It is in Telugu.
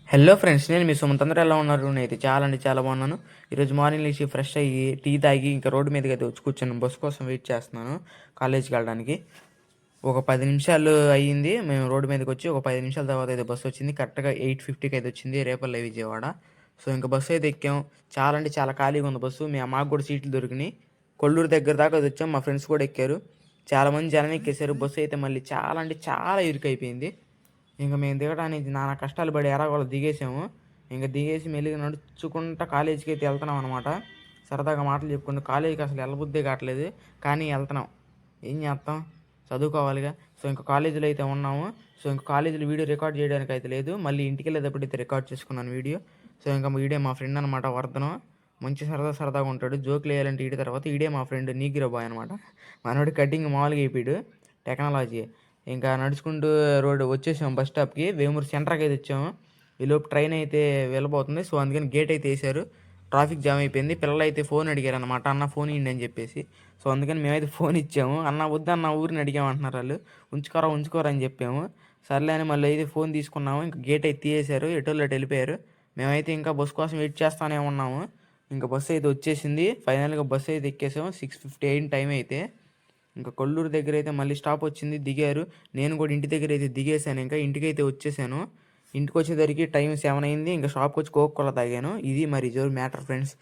హలో ఫ్రెండ్స్, నేను మీ సుమంత్. అందరూ ఎలా ఉన్నారు? నేనైతే చాలా బాగున్నాను. ఈరోజు మార్నింగ్ లేచి ఫ్రెష్ అయ్యి టీ తాగి ఇంకా రోడ్డు మీదకి అయితే వచ్చి కూర్చున్నాను. బస్సు కోసం వెయిట్ చేస్తున్నాను కాలేజీకి వెళ్ళడానికి. ఒక 10 నిమిషాలు అయ్యింది మేము రోడ్డు మీదకి వచ్చి. ఒక 10 నిమిషాల తర్వాత అయితే బస్సు వచ్చింది. కరెక్ట్గా 8:50కి అయితే వచ్చింది, రేపల్లె విజయవాడ. సో ఇంకా బస్సు అయితే ఎక్కాం. చాలా అంటే చాలా ఖాళీగా ఉంది బస్సు. మాకు కూడా సీట్లు దొరికినాయి. కొల్లూరు దగ్గర దాకా అయితే వచ్చాం. మా ఫ్రెండ్స్ కూడా ఎక్కారు. చాలామంది జనం ఎక్కేశారు. బస్సు అయితే మళ్ళీ చాలా అంటే చాలా ఇరుకైపోయింది. ఇంక మేము దిగడానికి నానా కష్టాలు పడి ఎలాగోలా దిగేసాము. ఇంక దిగేసి మెల్లిగా నడుచుకుంటా కాలేజీకి అయితే వెళ్తున్నాం అనమాట. సరదాగా మాటలు చెప్పుకుంటూ కాలేజీకి అసలు వెళ్ళబుద్దే కావట్లేదు, కానీ వెళ్తున్నాం. ఏం చేస్తాం, చదువుకోవాలిగా. సో ఇంకా కాలేజీలో అయితే ఉన్నాము. సో ఇంకా కాలేజీలో వీడియో రికార్డ్ చేయడానికి అయితే లేదు. మళ్ళీ ఇంటికి వెళ్ళేటప్పుడు అయితే రికార్డ్ చేసుకున్నాను వీడియో. సో ఇంకా వీడియో మా ఫ్రెండ్ అనమాట, వర్ధనం. మంచి సరదాగా ఉంటాడు. జోకులు వేయాలంటే ఈడి తర్వాత ఈడే మా ఫ్రెండ్ నీగ్రో బాయ్ అనమాట. మనోడు కటింగ్ మామూలుగా అయిపోయాడు, టెక్నాలజీ. ఇంకా నడుచుకుంటూ రోడ్డు వచ్చేసాం బస్ స్టాప్కి. వేమూరు సెంటర్కి అయితే వచ్చాము. ఈలోపు ట్రైన్ అయితే వెళ్ళబోతుంది. సో అందుకని గేట్ అయితే వేసారు. ట్రాఫిక్ జామ్ అయిపోయింది. పిల్లలు అయితే ఫోన్ అడిగారు అనమాట, అన్న ఫోన్ ఇవ్వండి అని చెప్పేసి. సో అందుకని మేమైతే ఫోన్ ఇచ్చాము. అన్న వద్దన్న ఊరిని అడిగామంటున్నారు వాళ్ళు. ఉంచుకోరా అని చెప్పాము. సర్లే అని మళ్ళీ అయితే ఫోన్ తీసుకున్నాము. ఇంకా గేట్ అయితే తీయేశారు. ఎటోళ్ళు వెళ్ళిపోయారు. మేమైతే ఇంకా బస్సు కోసం వెయిట్ చేస్తానే ఉన్నాము. ఇంకా బస్సు అయితే వచ్చేసింది. ఫైనల్గా బస్సు అయితే ఎక్కేసాము. 6:50 అయిన టైం అయితే. ఇంకా కొల్లూరు దగ్గర అయితే మళ్ళీ స్టాప్ వచ్చింది, దిగారు. నేను కూడా ఇంటి దగ్గర అయితే దిగేశాను. ఇంకా ఇంటికైతే వచ్చేసాను. ఇంటికి వచ్చేసరికి టైం 7 అయింది. ఇంకా షాప్కి వచ్చి కోక్ కోలా తాగాను. ఇది మరి మ్యాటర్ ఫ్రెండ్స్.